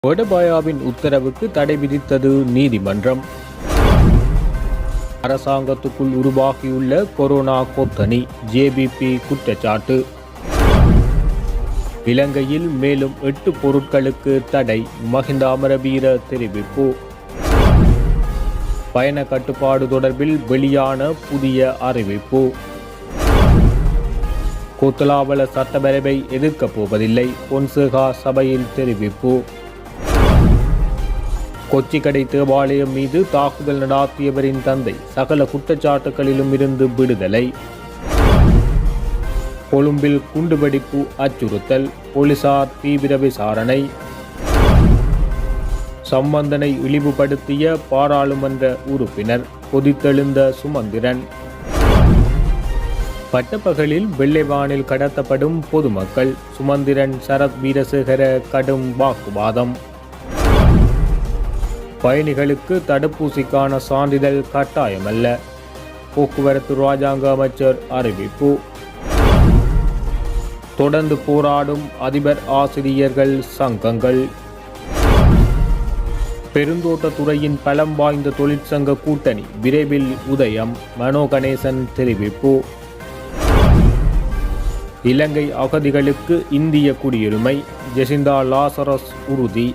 கோட்டபாயாவின் உத்தரவுக்கு தடை விதித்தது நீதிமன்றம். அரசாங்கத்துக்குள் உருவாகியுள்ள கொரோனா கொத்தணி, ஜேபிபி குற்றச்சாட்டு. இலங்கையில் மேலும் 8 பொருட்களுக்கு தடை, மஹிந்த அமரவீர தெரிவிப்பு. பயண கட்டுப்பாடு தொடர்பில் வெளியான புதிய அறிவிப்பு. கோத்தலாவல சட்டப்பேரவை எதிர்க்கப் போவதில்லை, பொன்சேகா சபையில் தெரிவிப்பு. கொச்சிக்கடை தேவாலயம் மீது தாக்குதல் நடாத்தியவரின் தந்தை சகல குற்றச்சாட்டுகளிலும் இருந்து விடுதலை. கொழும்பில் குண்டுவெடிப்பு அச்சுறுத்தல், போலீசார் தீவிர விசாரணை. சம்பந்தனை இழிவுபடுத்திய பாராளுமன்ற உறுப்பினர், கொதித்தெழுந்த சுமந்திரன். பட்டப்பகலில் வெள்ளைவானில் கடத்தப்படும் பொதுமக்கள், சுமந்திரன் சரத் வீரசேகர கடும் வாக்குவாதம். பயணிகளுக்கு தடுப்பூசிக்கான சான்றிதழ் கட்டாயமல்ல, போக்குவரத்து ராஜாங்க அமைச்சர் அறிவிப்பு. தொடர்ந்து போராடும் அதிபர் ஆசிரியர்கள் சங்கங்கள். பெருந்தோட்டத்துறையின் பலம் வாய்ந்த தொழிற்சங்க கூட்டணி விரைவில் உதயம், மனோ கணேசன் தெரிவிப்பு. இலங்கை அகதிகளுக்கு இந்திய குடியுரிமை, ஜெசிந்தா லாசரஸ் உறுதி.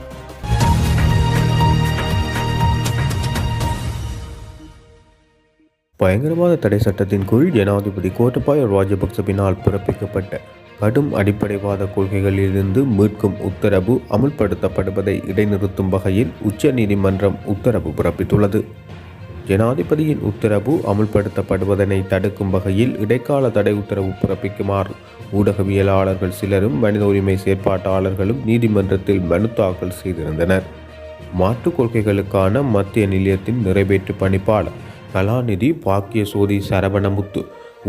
பயங்கரவாத தடை சட்டத்தின் கீழ் ஜனாதிபதி கோட்டபாய ராஜபக்சவினால் பிறப்பிக்கப்பட்ட கடும் அடிப்படைவாத கொள்கைகளிலிருந்து மீட்கும் உத்தரவு அமுல்படுத்தப்படுவதை இடைநிறுத்தும் வகையில் உச்ச நீதிமன்றம் உத்தரவு பிறப்பித்துள்ளது. ஜனாதிபதியின் உத்தரவு அமுல்படுத்தப்படுவதனை தடுக்கும் வகையில் இடைக்கால தடை உத்தரவு பிறப்பிக்குமாறு ஊடகவியலாளர்கள் சிலரும் மனித உரிமை செயற்பாட்டாளர்களும் நீதிமன்றத்தில் மனு தாக்கல் செய்திருந்தனர். மாற்றுக் கொள்கைகளுக்கான மத்திய நிலையத்தின் நிறைவேற்று பணிப்பாளர் கலாநிதி பாக்கியசோதி சரவணமுத்து,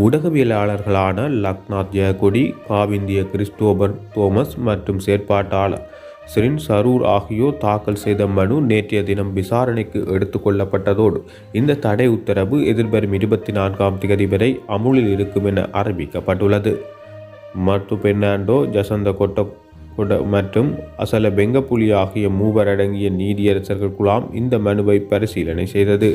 ஊடகவியலாளர்களான லக்நாத் ஜெயகொடி, காவிந்திய கிறிஸ்டோபர் தோமஸ் மற்றும் செயற்பாட்டாளர் சிரின் சரூர் ஆகியோர் தாக்கல் செய்த மனு நேற்றைய தினம் விசாரணைக்கு எடுத்துக்கொள்ளப்பட்டதோடு இந்த தடை உத்தரவு எதிர்வரும் 24ஆம் தேதி வரை அமுலில் இருக்கும் என அறிவிக்கப்பட்டுள்ளது. மட்டு பெர்னாண்டோ, ஜசந்த கொட்ட மற்றும் அசல பெங்கப்புலி ஆகிய மூவர் அடங்கிய நீதியரசர்கள் குழாம் இந்த மனுவை பரிசீலனை செய்தது.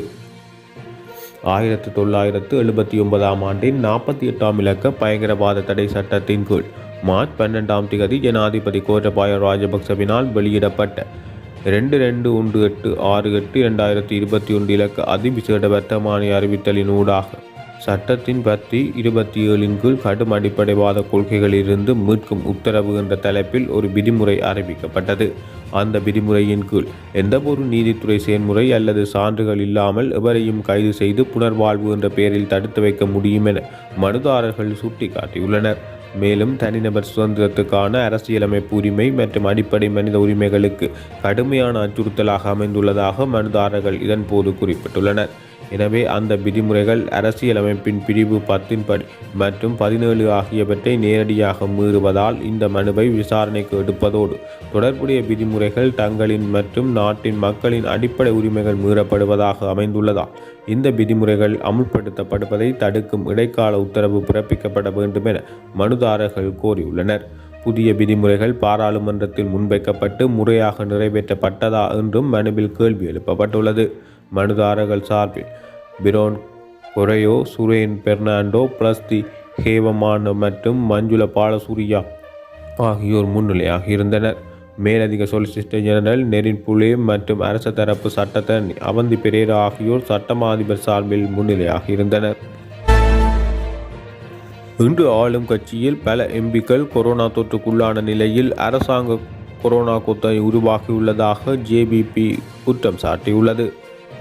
1979ஆம் ஆண்டின் 48ஆம் இலக்க பயங்கரவாத தடை சட்டத்தின் கீழ் மார்ச் 12ஆம் தேதி ஜனாதிபதி கோட்டபாய ராஜபக்சவினால் வெளியிடப்பட்ட 221868/2021 இலக்க அதிவிசேட வர்த்தமானி அறிவித்தலின் ஊடாக சட்டத்தின் 10(27) கீழ் கடும் அடிப்படைவாத கொள்கைகளிலிருந்து மீட்கும் உத்தரவு என்ற தலைப்பில் ஒரு விதிமுறை அறிவிக்கப்பட்டது. அந்த விதிமுறையின் கீழ் எந்தவொரு நீதித்துறை செயல்முறை அல்லது சான்றுகள் இல்லாமல் எவரையும் கைது செய்து புனர்வாழ்வு என்ற பெயரில் தடுத்து வைக்க முடியும் என மனுதாரர்கள் சுட்டிக்காட்டியுள்ளனர். மேலும் தனிநபர் சுதந்திரத்துக்கான அரசியலமைப்பு உரிமை மற்றும் அடிப்படை மனித உரிமைகளுக்கு கடுமையான அச்சுறுத்தலாக அமைந்துள்ளதாக மனுதாரர்கள் இதன்போது குறிப்பிட்டுள்ளனர். எனவே அந்த விதிமுறைகள் அரசியலமைப்பின் பிரிவு 10 படி மற்றும் 17 ஆகியவற்றை நேரடியாக மீறுவதால் இந்த மனுவை விசாரணைக்கு எடுப்பதோடு தொடர்புடைய விதிமுறைகள் தங்களின் மற்றும் நாட்டின் மக்களின் அடிப்படை உரிமைகள் மீறப்படுவதாக அமைந்துள்ளதால் இந்த விதிமுறைகள் அமுல்படுத்தப்படுவதை தடுக்கும் இடைக்கால உத்தரவு பிறப்பிக்கப்பட வேண்டும் என மனுதாரர்கள் கோரியுள்ளனர். புதிய விதிமுறைகள் பாராளுமன்றத்தில் முன்வைக்கப்பட்டு முறையாக நிறைவேற்றப்பட்டதா என்றும் மனுவில் கேள்வி எழுப்பப்பட்டுள்ளது. மனுதாரர்கள் சார்பில் பிரோன் கொரையோ, சுரேன் பெர்னாண்டோ, பிரஸ்தி ஹேவமான் மற்றும் மஞ்சுள பாலசூரியா ஆகியோர் முன்னிலையாக இருந்தனர். மேலதிக சொலிசிட்டர் ஜெனரல் நெரின் புலே மற்றும் அரச தரப்பு சட்டத்தரணி அவந்தி பெரேரா ஆகியோர் சட்டமா அதிபர் சார்பில் முன்னிலையாக இருந்தனர். இன்று ஆளும் கட்சியில் பல எம்பிக்கள் கொரோனா தொற்றுக்குள்ளான நிலையில் அரசாங்க கொரோனா கொத்தணி உருவாகியுள்ளதாக ஜேபிபி குற்றம் சாட்டியுள்ளது.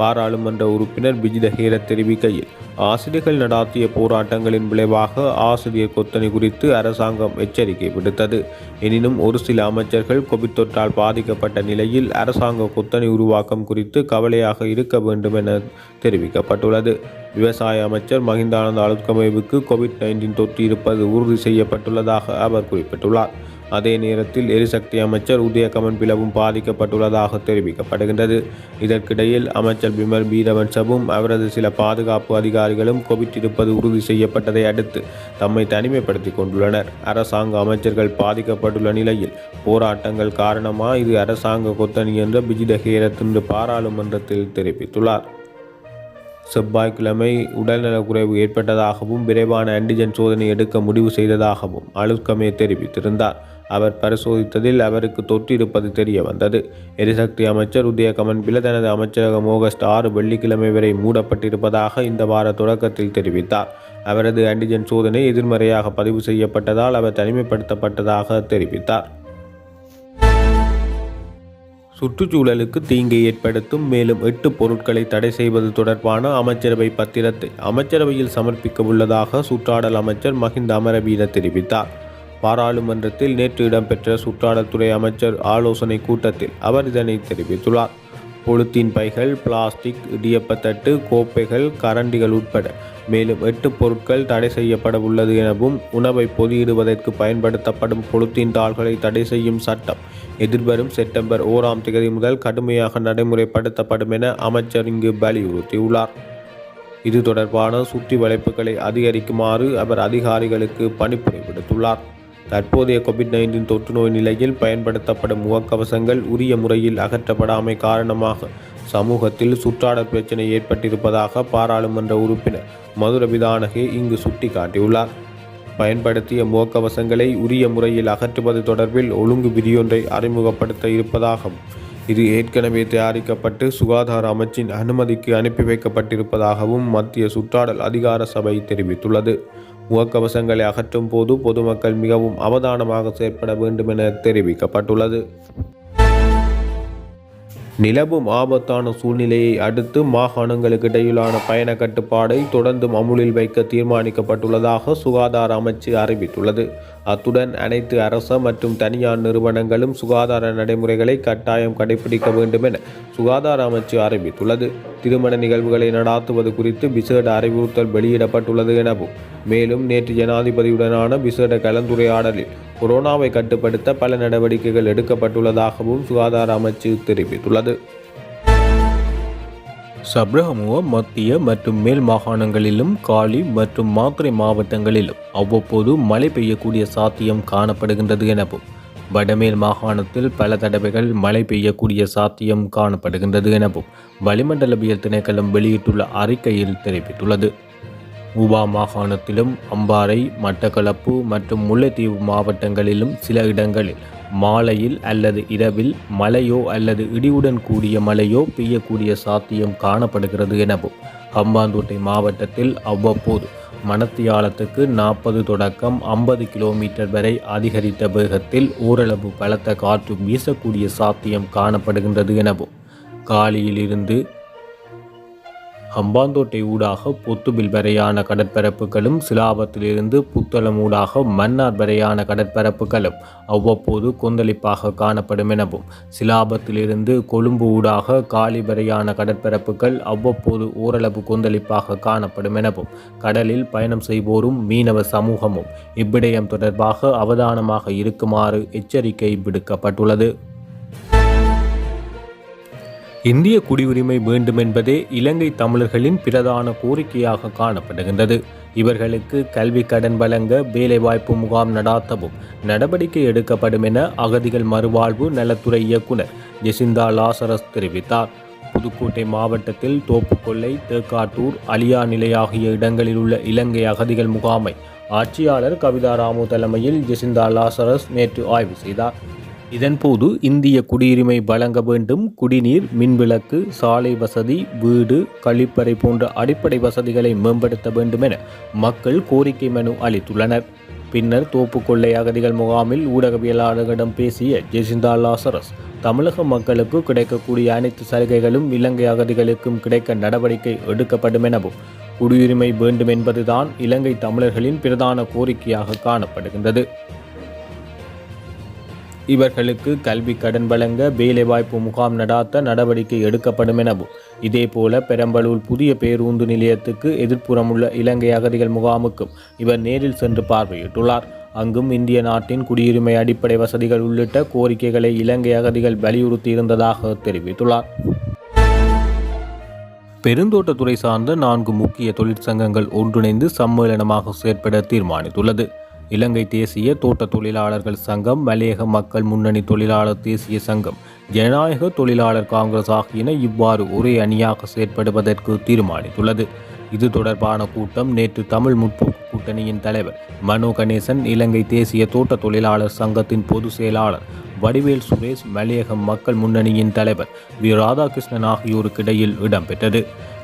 பாராளுமன்ற உறுப்பினர் விஜித ஹேர தெரிவிக்கையில், ஆசிரியர்கள் நடாத்திய போராட்டங்களின் விளைவாக ஆசிரியர் கொத்தணி குறித்து அரசாங்கம் எச்சரிக்கை விடுத்தது. எனினும் ஒரு சில அமைச்சர்கள் கோவிட் தொற்றால் பாதிக்கப்பட்ட நிலையில் அரசாங்க கொத்தணி உருவாக்கம் குறித்து கவலையாக இருக்க வேண்டும் என தெரிவிக்கப்பட்டுள்ளது. விவசாய அமைச்சர் மஹிந்தானந்த அலுத்கமேவுக்கு கோவிட்-19 தொற்று இருப்பது உறுதி செய்யப்பட்டுள்ளதாக அவர் குறிப்பிட்டுள்ளார். அதே நேரத்தில் எரிசக்தி அமைச்சர் உதய கமன்பிலவும் பாதிக்கப்பட்டுள்ளதாக தெரிவிக்கப்படுகின்றது. இதற்கிடையில் அமைச்சர் பிமல் பீரவன்சவும் அவரது சில பாதுகாப்பு அதிகாரிகளும் கோவிட் இருப்பது உறுதி செய்யப்பட்டதை அடுத்து தம்மை தனிமைப்படுத்திக் கொண்டுள்ளனர். அரசாங்க அமைச்சர்கள் பாதிக்கப்பட்டுள்ள நிலையில் போராட்டங்கள் காரணமாக இது அரசாங்க கொத்தணி என்ற பிஜித ஹேரத் இன்று பாராளுமன்றத்தில் தெரிவித்துள்ளார். செவ்வாய்க்கிழமை உடல்நலக்குறைவு ஏற்பட்டதாகவும் விரைவான ஆன்டிஜன் சோதனை எடுக்க முடிவு செய்ததாகவும் அலுத்கமே தெரிவித்திருந்தார். அவர் பரிசோதித்ததில் அவருக்கு தொற்று இருப்பது தெரிய வந்தது. எரிசக்தி அமைச்சர் உதய கமன்பில தனது அமைச்சரகம் ஆகஸ்ட் 6 வெள்ளிக்கிழமை வரை மூடப்பட்டிருப்பதாக இந்த வார தொடக்கத்தில் தெரிவித்தார். அவரது ஆன்டிஜன் சோதனை எதிர்மறையாக பதிவு செய்யப்பட்டதால் அவர் தனிமைப்படுத்தப்பட்டதாக தெரிவித்தார். சுற்றுச்சூழலுக்கு தீங்கை ஏற்படுத்தும் மேலும் 8 பொருட்களை தடை செய்வது தொடர்பான அமைச்சரவை பத்திரத்தை அமைச்சரவையில் சமர்ப்பிக்க உள்ளதாக சுற்றாடல் அமைச்சர் மஹிந்த அமரவீர தெரிவித்தார். பாராளுமன்றத்தில் நேற்று இடம்பெற்ற சுற்றாடல் துறை அமைச்சர் ஆலோசனை கூட்டத்தில் அவர் இதனை தெரிவித்துள்ளார். பொலித்தீன் பைகள், பிளாஸ்டிக், இடியப்பத்தட்டு, கோப்பைகள், கரண்டிகள் உட்பட மேலும் 8 பொருட்கள் தடை செய்யப்பட உள்ளது எனவும் உணவை பொதியிடுவதற்கு பயன்படுத்தப்படும் பொலித்தீன் தாள்களை தடை செய்யும் சட்டம் எதிர்வரும் செப்டம்பர் 1 முதல் கடுமையாக நடைமுறைப்படுத்தப்படும் என அமைச்சர் இங்கு வலியுறுத்தியுள்ளார். இது தொடர்பான சுற்றி வளைப்புகளை அதிகரிக்குமாறு அவர் அதிகாரிகளுக்கு பணிப்புரை விடுத்துள்ளார். தற்போதைய கோவிட்-19 தொற்று நோய் நிலையில் பயன்படுத்தப்படும் முகக்கவசங்கள் உரிய முறையில் அகற்றப்படாமை காரணமாக சமூகத்தில் சுற்றாடல் பிரச்சினை ஏற்பட்டிருப்பதாக பாராளுமன்ற உறுப்பினர் மதுர விதானகே இங்கு சுட்டிக்காட்டியுள்ளார். பயன்படுத்திய முகக்கவசங்களை உரிய முறையில் அகற்றுவது தொடர்பில் ஒழுங்கு விதியொன்றை அறிமுகப்படுத்த இருப்பதாகவும் இது ஏற்கனவே தயாரிக்கப்பட்டு சுகாதார அமைச்சின் அனுமதிக்கு அனுப்பி வைக்கப்பட்டிருப்பதாகவும் மத்திய சுற்றாடல் அதிகார சபை தெரிவித்துள்ளது. முகக்கவசங்களை அகற்றும் போது பொதுமக்கள் மிகவும் அவதானமாக செயற்பட வேண்டும் என தெரிவிக்கப்பட்டுள்ளது. நிலவும் ஆபத்தான சூழ்நிலையை அடுத்து மாகாணங்களுக்கு இடையிலான பயண கட்டுப்பாடை தொடர்ந்தும் அமுலில் வைக்க தீர்மானிக்கப்பட்டுள்ளதாக சுகாதார அமைச்சு அறிவித்துள்ளது. அத்துடன் அனைத்து அரச மற்றும் தனியார் நிறுவனங்களும் சுகாதார நடைமுறைகளை கட்டாயம் கடைபிடிக்க வேண்டும் என சுகாதார அமைச்சு அறிவித்துள்ளது. திருமண நிகழ்வுகளை நடாத்துவது குறித்து விசேட அறிவுறுத்தல் வெளியிடப்பட்டுள்ளது எனவும் மேலும் நேற்று ஜனாதிபதியுடனான விசேட கலந்துரையாடலில் கொரோனாவை கட்டுப்படுத்த பல நடவடிக்கைகள் எடுக்கப்பட்டுள்ளதாகவும் சுகாதார அமைச்சு தெரிவித்துள்ளது. சப்ரஹமுவ மத்திய மற்றும் மேல் மாகாணங்களிலும் காலி மற்றும் மாத்திரை மாவட்டங்களிலும் அவ்வப்போது மழை பெய்யக்கூடிய சாத்தியம் காணப்படுகின்றது எனவும் வடமேல் மாகாணத்தில் பல தடவைகள் மழை பெய்யக்கூடிய சாத்தியம் காணப்படுகின்றது எனவும் வளிமண்டலவியல் திணைக்களம் வெளியிட்டுள்ள அறிக்கையில் தெரிவித்துள்ளது. ஊவா மாகாணத்திலும் அம்பாறை, மட்டக்களப்பு மற்றும் முல்லைத்தீவு மாவட்டங்களிலும் சில இடங்களில் மாலையில் அல்லது இரவில் மழையோ அல்லது இடியுடன் கூடிய மழையோ பெய்யக்கூடிய சாத்தியம் காணப்படுகிறது எனவும் ஹம்பாந்தோட்டை மாவட்டத்தில் அவ்வப்போது மணத்தியாலத்துக்கு 40 தொடக்கம் 50 கிலோமீட்டர் வரை அதிகரித்த வேகத்தில் ஓரளவு பலத்த காற்று வீசக்கூடிய சாத்தியம் காணப்படுகின்றது எனவும் காலியிலிருந்து ஹம்பாந்தோட்டை ஊடாக பொத்துபில் வரையான கடற்பரப்புகளும் சிலாபத்திலிருந்து புத்தளம் ஊடாக மன்னார் வரையான கடற்பரப்புகளும் அவ்வப்போது கொந்தளிப்பாக காணப்படும் எனவும் சிலாபத்திலிருந்து கொழும்பு ஊடாக காலி வரையான கடற்பரப்புகள் அவ்வப்போது ஓரளவு கொந்தளிப்பாக காணப்படும் எனவும் கடலில் பயணம் செய்வோரும் மீனவ சமூகமும் இவ்விடயம் தொடர்பாக அவதானமாக இருக்குமாறு எச்சரிக்கை விடுக்கப்பட்டுள்ளது. இந்திய குடியுரிமை வேண்டும் என்பதே இலங்கை தமிழர்களின் பிரதான கோரிக்கையாக காணப்படுகின்றது. இவர்களுக்கு கல்வி கடன் வழங்க வேலைவாய்ப்பு முகாம் நடாத்தவும் நடவடிக்கை எடுக்கப்படும் என அகதிகள் மறுவாழ்வு நலத்துறை இயக்குனர் ஜெசிந்தா லாசரஸ் தெரிவித்தார். புதுக்கோட்டை மாவட்டத்தில் தோப்புக்கொல்லை, தேக்காட்டூர், அலியா நிலை ஆகிய இடங்களில் உள்ள இலங்கை அகதிகள் முகாமை ஆட்சியாளர் கவிதா ராமு தலைமையில் ஜெசிந்தா லாசரஸ் நேற்று ஆய்வு செய்தார். இதன்போது இந்திய குடியுரிமை வழங்க வேண்டும், குடிநீர், மின்விளக்கு, சாலை வசதி, வீடு, கழிப்பறை போன்ற அடிப்படை வசதிகளை மேம்படுத்த வேண்டும் என மக்கள் கோரிக்கை மனு அளித்துள்ளனர். பின்னர் தோப்புக்கொல்லை அகதிகள் முகாமில் ஊடகவியலாளர்களிடம் பேசிய ஜெசிந்தா லாசரஸ் தமிழக மக்களுக்கு கிடைக்கக்கூடிய அனைத்து சலுகைகளும் இலங்கை அகதிகளுக்கும் கிடைக்க நடவடிக்கை எடுக்கப்படும் எனவும் குடியுரிமை வேண்டும் என்பதுதான் இலங்கை தமிழர்களின் பிரதான கோரிக்கையாக காணப்படுகின்றது. இவர்களுக்கு கல்வி கடன் வழங்க வேலைவாய்ப்பு முகாம் நடாத்த நடவடிக்கை எடுக்கப்படும் எனவும் இதேபோல பெரம்பலூர் புதிய பேருந்து நிலையத்துக்கு எதிர்ப்புறம் உள்ள இலங்கை அகதிகள் முகாமுக்கும் இவர் நேரில் சென்று பார்வையிட்டுள்ளார். அங்கும் இந்திய நாட்டின் குடியுரிமை அடிப்படை வசதிகள் உள்ளிட்ட கோரிக்கைகளை இலங்கை அகதிகள் வலியுறுத்தியிருந்ததாக தெரிவித்துள்ளார். பெருந்தோட்டத்துறை சார்ந்த 4 முக்கிய தொழிற்சங்கங்கள் ஒன்றிணைந்து சம்மேளனமாக செயற்பட தீர்மானித்துள்ளது. இலங்கை தேசிய தோட்ட தொழிலாளர்கள் சங்கம், மலையக மக்கள் முன்னணி தொழிலாளர் தேசிய சங்கம், ஜனநாயக தொழிலாளர் காங்கிரஸ் ஆகியன இவ்வாறு ஒரே அணியாக செயற்படுவதற்கு தீர்மானித்துள்ளது. இது தொடர்பான கூட்டம் நேற்று தமிழ் முற்போக்கு கூட்டணியின் தலைவர் மனோ கணேசன், இலங்கை தேசிய தோட்ட தொழிலாளர் சங்கத்தின் பொதுச் செயலாளர் வடிவேல் சுரேஷ், மலையக மக்கள் முன்னணியின் தலைவர் வி ராதாகிருஷ்ணன் ஆகியோருக்கு இடையில் இடம்பெற்றது.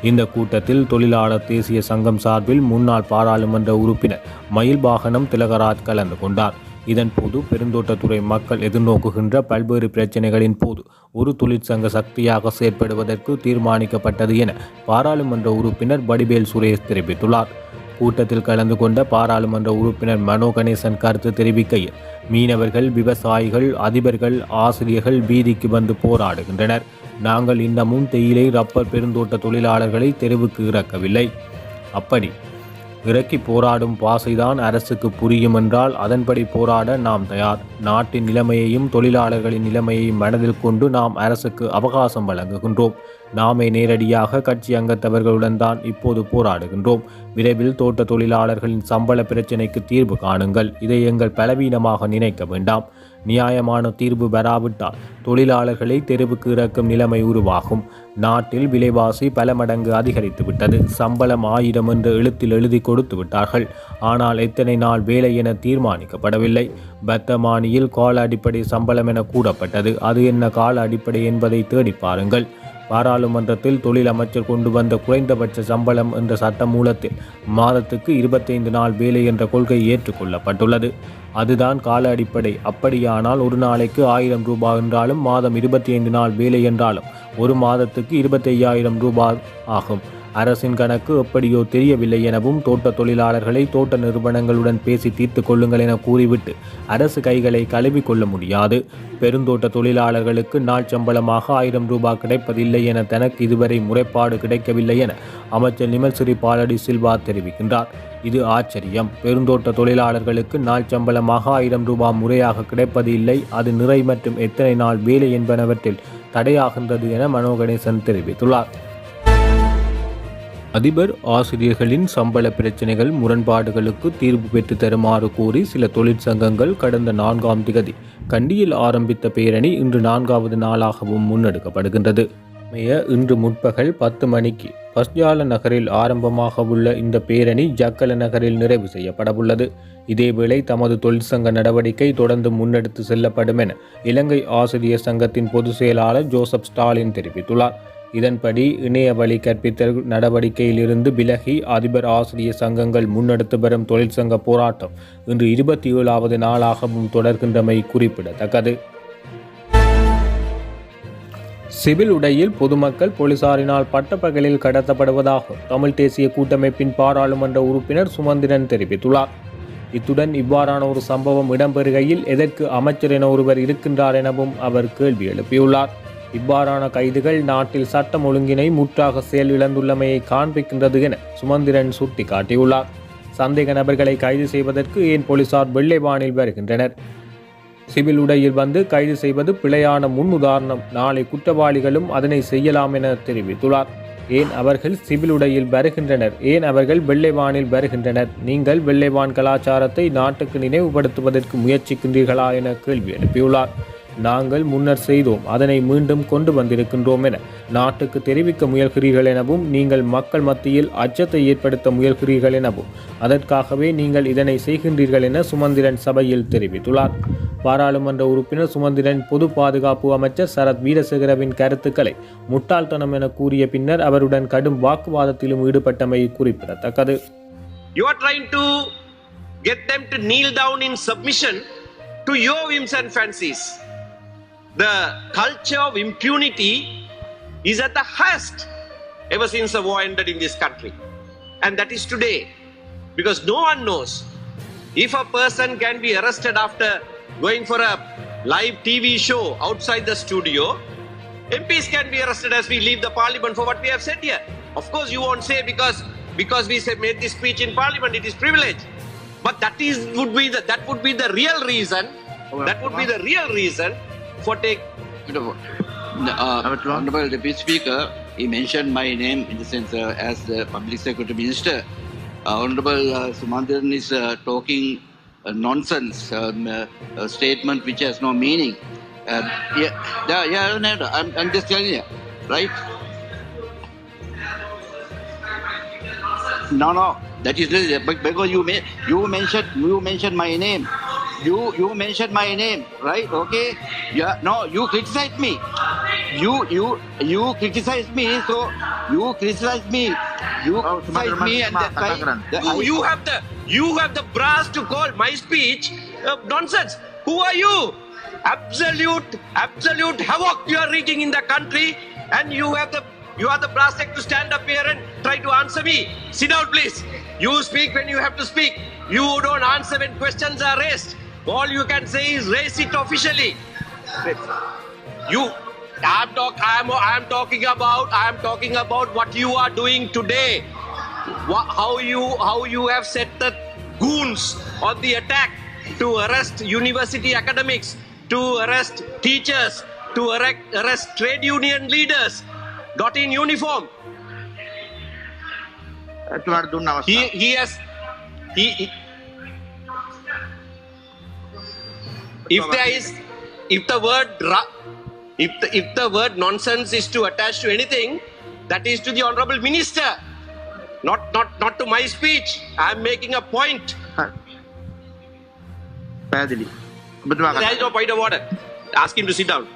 இந்த கூட்டத்தில் தொழிலாளர் தேசிய சங்கம் சார்பில் முன்னாள் பாராளுமன்ற உறுப்பினர் மயில்வாகனம் திலகராஜ் கலந்து கொண்டார். இதன்போது பெருந்தோட்டத்துறை மக்கள் எதிர்நோக்குகின்ற பல்வேறு பிரச்சினைகளின் போது ஒரு தொழிற்சங்க சக்தியாக செயற்படுவதற்கு தீர்மானிக்கப்பட்டது என பாராளுமன்ற உறுப்பினர் வடிவேல் சுரேஷ் தெரிவித்துள்ளார். கூட்டத்தில் கலந்து கொண்ட பாராளுமன்ற உறுப்பினர் மனோ கணேசன் கருத்து தெரிவிக்கையில், மீனவர்கள், விவசாயிகள், அதிபர்கள், ஆசிரியர்கள் வீதிக்கு வந்து போராடுகின்றனர். நாங்கள் இன்னமும் தேயிலை, ரப்பர் பெருந்தோட்ட தொழிலாளர்களை தெருவுக்கு இறக்கவில்லை. அப்படி இறக்கி போராடும் பாசைதான் அரசுக்கு புரியும் என்றால் அதன்படி போராட நாம் தயார். நாட்டின் நிலைமையையும் தொழிலாளர்களின் நிலைமையையும் மனதில் கொண்டு நாம் அரசுக்கு அவகாசம் வழங்குகின்றோம். நாமே நேரடியாக கட்சி அங்கத்தவர்களுடன் தான் இப்போது போராடுகின்றோம். விரைவில் தோட்ட தொழிலாளர்களின் சம்பள பிரச்சினைக்கு தீர்வு காணுங்கள். இதை எங்கள் பலவீனமாக நினைக்க வேண்டாம். நியாயமான தீர்வு பெறாவிட்டால் தொழிலாளர்களை தெருவுக்கு இறக்கும் நிலைமை உருவாகும். நாட்டில் விலைவாசி பல மடங்கு அதிகரித்து விட்டது. சம்பளம் 1000 என்று எழுத்தில் எழுதி கொடுத்து விட்டார்கள். ஆனால் எத்தனை நாள் வேலை என தீர்மானிக்கப்படவில்லை. வர்த்தமானியில் கால அடிப்படை சம்பளம் என கூறப்பட்டது. அது என்ன கால அடிப்படை என்பதை தேடி பாருங்கள். பாராளுமன்றத்தில் தொழில் அமைச்சர் கொண்டு வந்த குறைந்தபட்ச சம்பளம் என்ற சட்ட மூலத்தில் மாதத்துக்கு 25 நாள் வேலை என்ற கொள்கை ஏற்றுக்கொள்ளப்பட்டுள்ளது. அதுதான் கால அடிப்படை. அப்படியானால் ஒரு நாளைக்கு 1000 ரூபாய் என்றாலும், மாதம் 25 நாள் வேலை என்றாலும் ஒரு மாதத்துக்கு 25,000 ரூபாய் ஆகும். அரசின் கணக்கு எப்படியோ தெரியவில்லை எனவும், தோட்ட தொழிலாளர்களை தோட்ட நிறுவனங்களுடன் பேசி தீர்த்து கொள்ளுங்கள் என கூறிவிட்டு அரசு கைகளை கழுவி கொள்ள முடியாது. பெருந்தோட்ட தொழிலாளர்களுக்கு நாள் சம்பளமாக 1000 ரூபாய் கிடைப்பதில்லை என தனக்கு இதுவரை முறைப்பாடு கிடைக்கவில்லை என அமைச்சர் நிமல்சிறி பாலடி சில்வா தெரிவிக்கின்றார். இது ஆச்சரியம். பெருந்தோட்ட தொழிலாளர்களுக்கு நாள் சம்பளமாக 1000 ரூபாய் முறையாக கிடைப்பது இல்லை. அது நிறை மற்றும் எத்தனை நாள் வேலை என்பனவற்றில் தடையாகின்றது என மனோ கணேசன் தெரிவித்துள்ளார். அதிபர், ஆசிரியர்களின் சம்பள பிரச்சினைகள், முரண்பாடுகளுக்கு தீர்வு பெற்று தருமாறு கோரி சில தொழிற்சங்கங்கள் கடந்த 4ஆம் திகதி கண்டியில் ஆரம்பித்த பேரணி இன்று 4வது நாளாகவும் முன்னெடுக்கப்படுகின்றது. இன்று முற்பகல் 10 மணிக்கு பஸ்யால நகரில் ஆரம்பமாக உள்ள இந்த பேரணி ஜக்கல நகரில் நிறைவு செய்யப்படவுள்ளது. இதேவேளை தமது தொழிற்சங்க நடவடிக்கை தொடர்ந்து முன்னெடுத்து செல்லப்படும் என இலங்கை ஆசிரியர் சங்கத்தின் பொதுச் செயலாளர் ஜோசப் ஸ்டாலின் தெரிவித்துள்ளார். இதன்படி இணைய வழி கற்பித்தல் நடவடிக்கையிலிருந்து விலகி அதிபர், ஆசிரியர் சங்கங்கள் முன்னெடுத்து வரும் தொழிற்சங்க போராட்டம் இன்று 27வது நாளாகவும் தொடர்கின்றமை குறிப்பிடத்தக்கது. சிவில் உடையில் பொதுமக்கள் போலீசாரினால் பட்டப்பகலில் கடத்தப்படுவதாக தமிழ் தேசிய கூட்டமைப்பின் பாராளுமன்ற உறுப்பினர் சுமந்திரன் தெரிவித்துள்ளார். இத்துடன் இவ்வாறான ஒரு சம்பவம் இடம்பெறுகையில் எதற்கு அமைச்சர் என ஒருவர் இருக்கின்றார் எனவும் அவர் கேள்வி எழுப்பியுள்ளார். இவ்வாறான கைதுகள் நாட்டில் சட்டம் ஒழுங்கினை முற்றாக செயல் இழந்துள்ளமையை காண்பிக்கின்றது என சுமந்திரன் சுட்டிக்காட்டியுள்ளார். சந்தேக நபர்களை கைது செய்வதற்கு ஏன் போலீசார் வெள்ளை வானில் வருகின்றனர்? சிவில் உடையில் வந்து கைது செய்வது பிழையான முன் உதாரணம். நாளை குற்றவாளிகளும் அதனை செய்யலாம் என தெரிவித்துள்ளார். ஏன் அவர்கள் சிவில் உடையில் வருகின்றனர்? ஏன் அவர்கள் வெள்ளைவானில் வருகின்றனர்? நீங்கள் வெள்ளைவான் கலாச்சாரத்தை நாட்டுக்கு நினைவுபடுத்துவதற்கு முயற்சிக்கின்றீர்களா என கேள்வி எழுப்பியுள்ளார். நாங்கள் முன்னர் செய்தோம், அதனை மீண்டும் கொண்டு வந்திருக்கின்றோம் என நாட்டுக்கு தெரிவிக்க முயல்கிறீர்கள் எனவும், நீங்கள் மக்கள் மத்தியில் அச்சத்தை ஏற்படுத்த முயல்கிறீர்கள் எனவும், அதற்காகவே நீங்கள் இதனை செய்கின்றீர்கள் என சுமந்திரன் சபையில் தெரிவித்துள்ளார். பாராளுமன்ற உறுப்பினர் சுமந்திரன் பொது பாதுகாப்பு அமைச்சர் சரத் வீரசேகரவின் கருத்துக்களை முட்டாள்தனம் என கூறிய பின்னர் அவருடன் கடும் வாக்குவாதத்திலும் ஈடுபட்டமை குறிப்பிடத்தக்கது. You are trying to get them to kneel down in submission to your whims and fancies. The culture of impunity is at the highest ever since the war ended in this country. And that is today. Because no one knows if a person can be arrested after going for a live TV show outside the studio. MPs can be arrested as we leave the parliament for what we have said here. Of course you won't say because we made this speech in parliament, it is privilege. But that would be the real reason. That would be the real reason for take. Honorable Deputy Speaker, he mentioned my name in the sense as the Public Secretary Minister. Honorable Sumanthan is talking nonsense statement which has no meaning. I'm just telling you, right? No, that is because you mentioned my name. You mentioned my name, right? Okay. Yeah. No, you criticized me. You criticized me. So you criticized me. You criticized me, and that's why you have the brass to call my speech nonsense. Who are you? Absolute havoc you are wreaking in the country, and you are the brass neck to stand up here and try to answer me. Sit down, please. You speak when you have to speak. You don't answer when questions are raised. All you can say is raise it officially. I am talking about what you are doing today. How you have set the goons on the attack to arrest university academics, to arrest teachers, to arrest trade union leaders not in uniform. If the word nonsense is to attach to anything, that is to the Honorable Minister, not to my speech. I am making a point. There is no point of order. Ask him to sit down.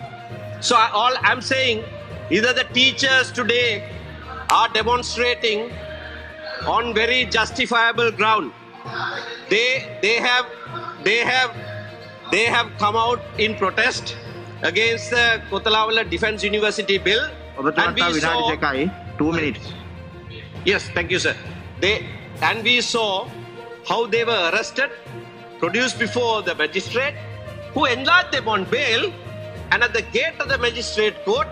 So all I am saying is that the teachers today are demonstrating on very justifiable ground. They have come out in protest against the Kotalawala Defence University bill. And we saw, 2 minutes. Yes, thank you, sir. And we saw how they were arrested, produced before the magistrate, who enlarged them on bail, and at the gate of the magistrate court,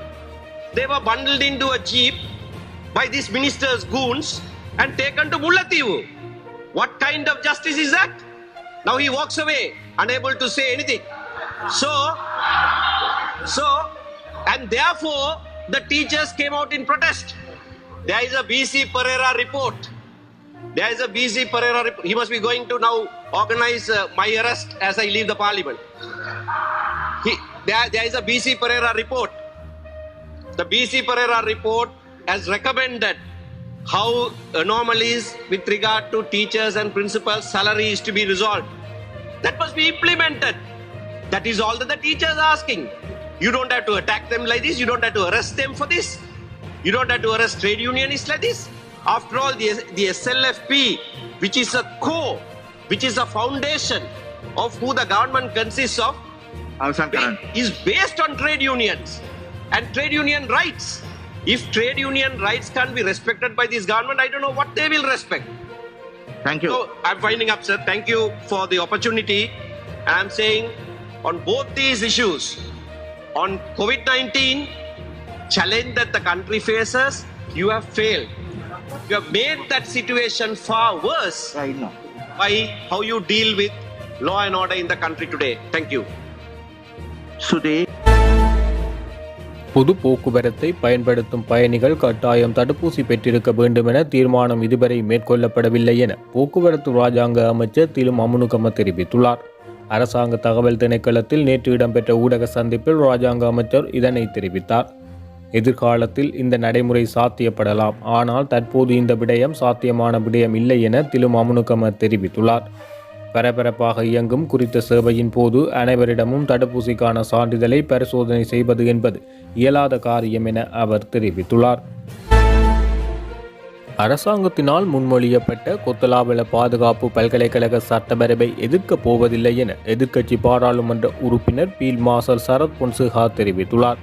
they were bundled into a jeep by this minister's goons and taken to Mullaitivu. What kind of justice is that? Now he walks away, unable to say anything. So, and therefore, the teachers came out in protest. There is a BC Pereira report. He must be going to now organize my arrest as I leave the parliament. There is a BC Pereira report. The BC Pereira report has recommended how anomalies with regard to teachers and principals' salary is to be resolved. That must be implemented. That is all that the teachers are asking. You don't have to attack them like this. You don't have to arrest them for this. You don't have to arrest trade unionists like this. After all, the SLFP, which is a core, which is a foundation of who the government consists of, is based on trade unions and trade union rights. If trade union rights can't be respected by this government, I don't know what they will respect. Thank you. So I'm winding up, sir. Thank you for the opportunity. I'm saying on both these issues, on COVID-19 challenge that the country faces, you have failed. You have made that situation far worse by how you deal with law and order in the country today. Thank you. Today, பொது போக்குவரத்தை பயன்படுத்தும் பயணிகள் கட்டாயம் தடுப்பூசி பெற்றிருக்க வேண்டும் என தீர்மானம் இதுவரை மேற்கொள்ளப்படவில்லை என போக்குவரத்து ராஜாங்க அமைச்சர் திலும் அமுனுகம தெரிவித்துள்ளார். அரசாங்க தகவல் திணைக்களத்தில் நேற்று இடம்பெற்ற ஊடக சந்திப்பில் ராஜாங்க அமைச்சர் இதனை தெரிவித்தார். எதிர்காலத்தில் இந்த நடைமுறை சாத்தியப்படலாம், ஆனால் தற்போது இந்த விடயம் சாத்தியமான விடயம் இல்லை என திலும் அமுனுகம தெரிவித்துள்ளார். பரபரப்பாக இயங்கும் குறித்த சேவையின் போது அனைவரிடமும் தடுப்பூசிக்கான சான்றிதழை பரிசோதனை செய்வது என்பது இயலாத காரியம் என அவர் தெரிவித்துள்ளார். அரசாங்கத்தினால் முன்மொழியப்பட்ட கொத்தலாவல பாதுகாப்பு பல்கலைக்கழக சட்டப்பேரவை எதிர்க்கப் போவதில்லை என எதிர்க்கட்சி பாராளுமன்ற உறுப்பினர் பீல் மார்ஷல் சரத் பொன்சேகா தெரிவித்துள்ளார்.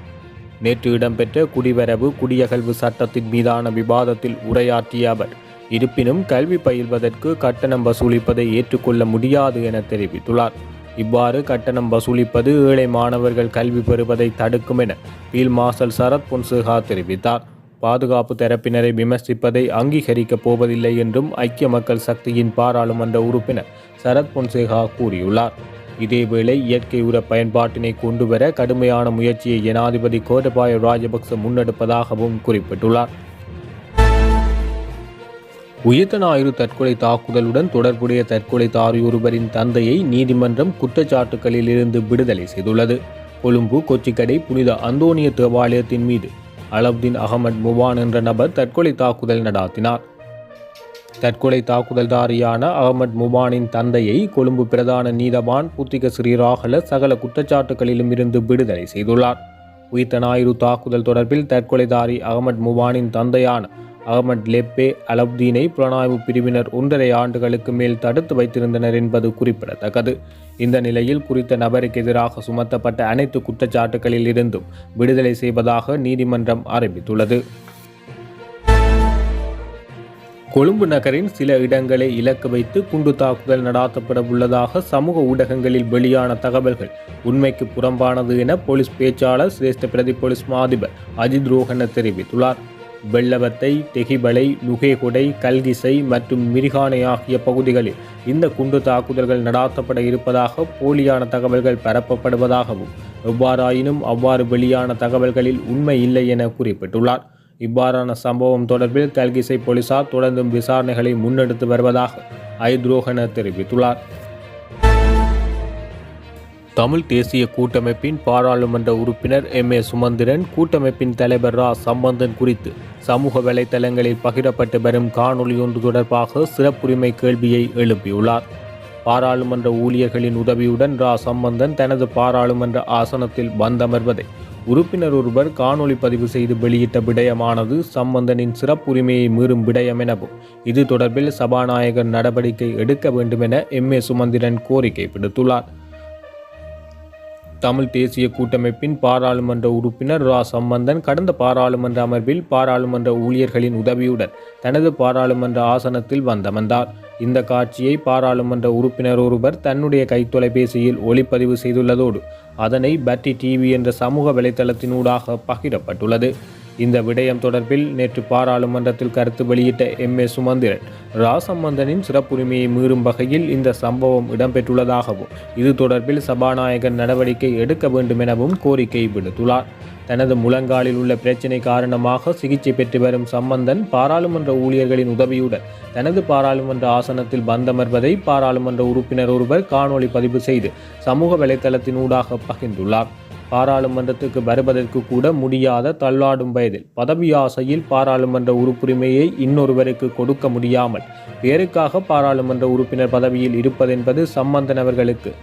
நேற்று இடம்பெற்ற குடிவரவு குடியகழ்வு சட்டத்தின் மீதான விவாதத்தில் உரையாற்றிய அவர், இருப்பினும் கல்வி பயில்வதற்கு கட்டணம் வசூலிப்பதை ஏற்றுக்கொள்ள முடியாது என தெரிவித்துள்ளார். இவ்வாறு கட்டணம் வசூலிப்பது ஏழை மாணவர்கள் கல்வி பெறுவதை தடுக்கும் என பீல் மார்ஷல் சரத் பொன்சேகா தெரிவித்தார். பாதுகாப்பு தரப்பினரை விமர்சிப்பதை அங்கீகரிக்கப் போவதில்லை என்றும் ஐக்கிய மக்கள் சக்தியின் பாராளுமன்ற உறுப்பினர் சரத் பொன்சேகா கூறியுள்ளார். இதேவேளை இயற்கை உர பயன்பாட்டினை கொண்டுவர கடுமையான முயற்சியை ஜனாதிபதி கோட்டபாய ராஜபக்ச முன்னெடுப்பதாகவும் குறிப்பிட்டுள்ளார். உயிர்த்த ஞாயிறு தற்கொலை தாக்குதலுடன் தொடர்புடைய தற்கொலைதாரியொருவரின் தந்தையை நீதிமன்றம் குற்றச்சாட்டுகளில் இருந்து விடுதலை செய்துள்ளது. கொழும்பு கொச்சிக்கடை புனித அந்தோனிய தேவாலயத்தின் மீது அலப்தீன் அகமட் முவான் என்ற நபர் தற்கொலை தாக்குதல் நடாத்தினார். தற்கொலை தாக்குதல்தாரியான அகமட் முபானின் தந்தையை கொழும்பு பிரதான நீதவான் புத்திக ஸ்ரீராகல சகல குற்றச்சாட்டுகளிலும் இருந்து விடுதலை செய்துள்ளார். உயிர்த்த ஞாயிறு தாக்குதல் தொடர்பில் தற்கொலைதாரி அகமட் முபானின் தந்தையான அகமட் லெப்பே அலப்தீனை புலனாய்வு பிரிவினர் 1.5 ஆண்டுகளுக்கு மேல் தடுத்து வைத்திருந்தனர் என்பது குறிப்பிடத்தக்கது. இந்த நிலையில் குறித்த நபருக்கு எதிராக சுமத்தப்பட்ட அனைத்து குற்றச்சாட்டுகளில் இருந்தும் விடுதலை செய்வதாக நீதிமன்றம் அறிவித்துள்ளது. கொழும்பு நகரின் சில இடங்களை இலக்கு வைத்து குண்டு தாக்குதல் நடாத்தப்பட உள்ளதாக சமூக ஊடகங்களில் வெளியான தகவல்கள் உண்மைக்கு புறம்பானது என போலீஸ் பேச்சாளர் சிரேஷ்ட பிரதி போலீஸ் மா அதிபர் அஜித் ரோஹன தெரிவித்துள்ளார். வெள்ளவத்தை, தெகிபலை, நுகேகொடை, கல்கிசை மற்றும் மிரிகானை ஆகிய பகுதிகளில் இந்த குண்டு தாக்குதல்கள் நடாத்தப்பட இருப்பதாக போலியான தகவல்கள் பரப்பப்படுவதாகவும் எவ்வாறாயினும் அவ்வாறு வெளியான தகவல்களில் உண்மை இல்லை என குறிப்பிட்டுள்ளார். இவ்வாறான சம்பவம் தொடர்பில் கல்கிசை போலீசார் தொடர்ந்தும் விசாரணைகளை முன்னெடுத்து வருவதாக ஐத்ரோஹன தெரிவித்துள்ளார். தமிழ் தேசிய கூட்டமைப்பின் பாராளுமன்ற உறுப்பினர் எம்.ஏ. சுமந்திரன் கூட்டமைப்பின் தலைவர் ரா சம்பந்தன் குறித்து சமூக வலைதளங்களில் பகிரப்பட்டு வரும் காணொலி ஒன்று தொடர்பாக சிறப்புரிமை கேள்வியை எழுப்பியுள்ளார். பாராளுமன்ற ஊழியர்களின் உதவியுடன் ரா சம்பந்தன் தனது பாராளுமன்ற ஆசனத்தில் வந்தமர்வதை உறுப்பினர் ஒருவர் காணொலி பதிவு செய்து வெளியிட்ட விடயமானது சம்பந்தனின் சிறப்புரிமையை மீறும் விடயம் எனவும் இது தொடர்பில் சபாநாயகர் நடவடிக்கை எடுக்க வேண்டும் என எம்.ஏ. சுமந்திரன் கோரிக்கை விடுத்துள்ளார். தமிழ் தேசிய கூட்டமைப்பின் பாராளுமன்ற உறுப்பினர் ரா சம்பந்தன் கடந்த பாராளுமன்ற அமர்வில் பாராளுமன்ற ஊழியர்களின் உதவியுடன் தனது பாராளுமன்ற ஆசனத்தில் வந்தமர்ந்தார். இந்த காட்சியை பாராளுமன்ற உறுப்பினர் ஒருவர் தன்னுடைய கைத்தொலைபேசியில் ஒளிப்பதிவு செய்துள்ளதோடு அதனை பட்டி டிவி என்ற சமூக வலைதளத்தினூடாக பகிரப்பட்டுள்ளது. இந்த விடயம் தொடர்பில் நேற்று பாராளுமன்றத்தில் கருத்து வெளியிட்ட எம்.ஏ. சுமந்திரன் ரா சம்பந்தனின் சிறப்புரிமையை மீறும் வகையில் இந்த சம்பவம் இடம்பெற்றுள்ளதாகவும் இது தொடர்பில் சபாநாயகர் நடவடிக்கை எடுக்க வேண்டும் எனவும் கோரிக்கை விடுத்துள்ளார். தனது முழங்காலில் உள்ள பிரச்சினை காரணமாக சிகிச்சை பெற்று வரும் சம்பந்தன் பாராளுமன்ற ஊழியர்களின் உதவியுடன் தனது பாராளுமன்ற ஆசனத்தில் வந்தமர்வதை பாராளுமன்ற உறுப்பினர் ஒருவர் காணொலி பதிவு செய்து சமூக வலைதளத்தினூடாக பகிர்ந்துள்ளார். பாராளுமன்றத்துக்கு வருவதற்கு கூட முடியாத தள்ளாடும் வயதில் பதவி ஆசையில் பாராளுமன்ற உறுப்புரிமையை இன்னொருவருக்கு கொடுக்க முடியாமல் பேருக்காக பாராளுமன்ற உறுப்பினர் பதவியில் இருப்பதென்பது சம்பந்தன் அவர்களுக்கு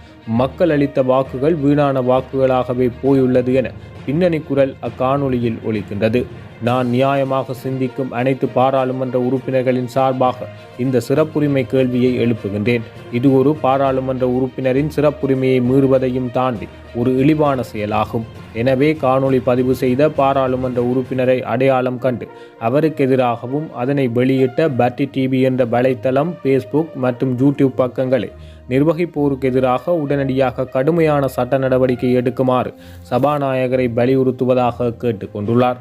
மக்கள் அளித்த வாக்குகள் வீணான வாக்குகளாகவே போயுள்ளது என பின்னணி குரல் அக்காணொலியில் ஒலிக்கின்றது. நான் நியாயமாக சிந்திக்கும் அனைத்து பாராளுமன்ற உறுப்பினர்களின் சார்பாக இந்த சிறப்புரிமை கேள்வியை எழுப்புகின்றேன். இது ஒரு பாராளுமன்ற உறுப்பினரின் சிறப்புரிமையை மீறுவதையும் தாண்டி ஒரு இழிவான செயலாகும். எனவே காணொலி பதிவு செய்த பாராளுமன்ற உறுப்பினரை அடையாளம் கண்டு அவருக்கு எதிராகவும் அதனை வெளியிட்ட பட்டி டிவி என்ற வலைத்தளம், பேஸ்புக் மற்றும் யூடியூப் பக்கங்களை நிர்வகிப்போருக்கு எதிராக உடனடியாக கடுமையான சட்ட நடவடிக்கை எடுக்குமாறு சபாநாயகரை வலியுறுத்துவதாக கேட்டுக்கொண்டுள்ளார்.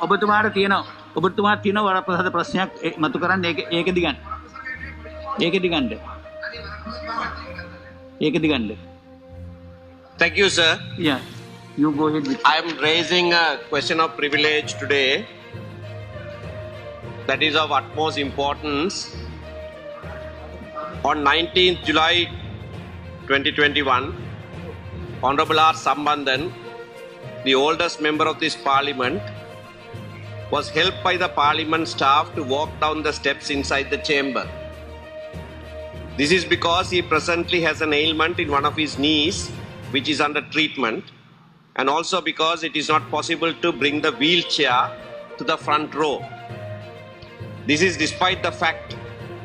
ඔබතුමාට තියෙන වරප්‍රසාද ප්‍රශ්නයක් මතු කරන්න ඒකෙදි ගන්න. Thank you, sir. Yeah, you go ahead. I am raising a question of privilege today that is of utmost importance. On 19th July 2021, Honorable R. Sambandhan, the oldest member of this parliament, was helped by the parliament staff to walk down the steps inside the chamber. This is because he presently has an ailment in one of his knees which is under treatment, and also because it is not possible to bring the wheelchair to the front row. This is despite the fact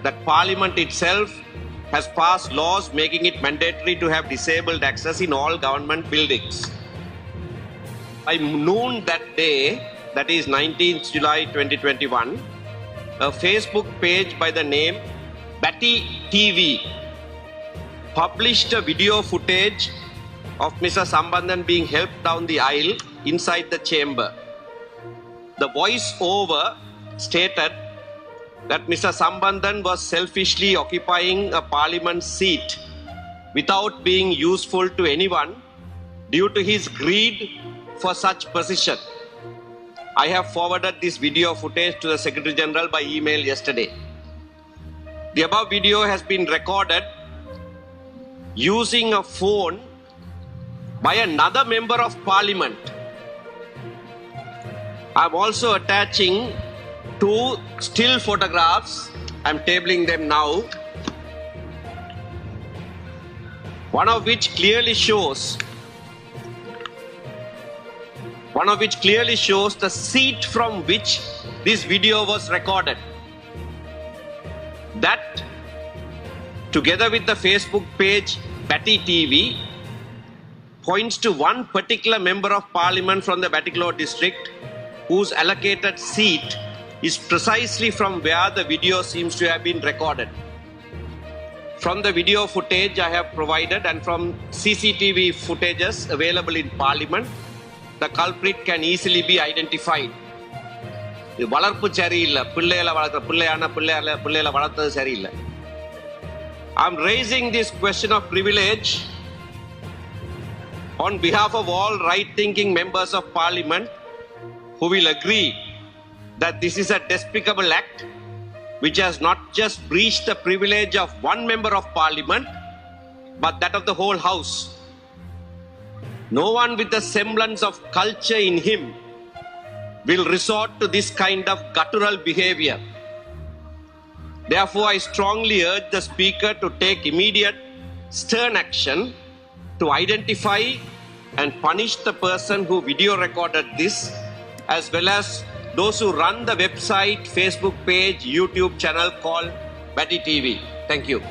that Parliament itself has passed laws making it mandatory to have disabled access in all government buildings. By noon that day, that is 19th July 2021, a Facebook page by the name Batti TV published a video footage of Mr. Sambandhan being helped down the aisle inside the chamber. The voice over stated that Mr. Sambandhan was selfishly occupying a parliament seat without being useful to anyone due to his greed for such position. I have forwarded this video footage to the Secretary General by email yesterday. The above video has been recorded using a phone by another member of parliament. I'm also attaching 2 still photographs. I'm tabling them now. One of which clearly shows the seat from which this video was recorded. That, together with the Facebook page Batty TV, points to one particular member of parliament from the Batticaloa district whose allocated seat is precisely from where the video seems to have been recorded. From the video footage I have provided and from CCTV footages available in parliament, the culprit can easily be identified. இது வளர்ப்பு சரியில்லை, பிள்ளைகளை வளர்க்குற பிள்ளைகளை வளர்த்தது சரியில்லை. I'm raising this question of privilege on behalf of all right-thinking members of parliament who will agree that this is a despicable act which has not just breached the privilege of one member of parliament but that of the whole house. No one with the semblance of culture in him will resort to this kind of guttural behavior. Therefore, I strongly urge the Speaker to take immediate, stern action to identify and punish the person who video recorded this, as well as those who run the website, Facebook page, YouTube channel called Batty TV. Thank you.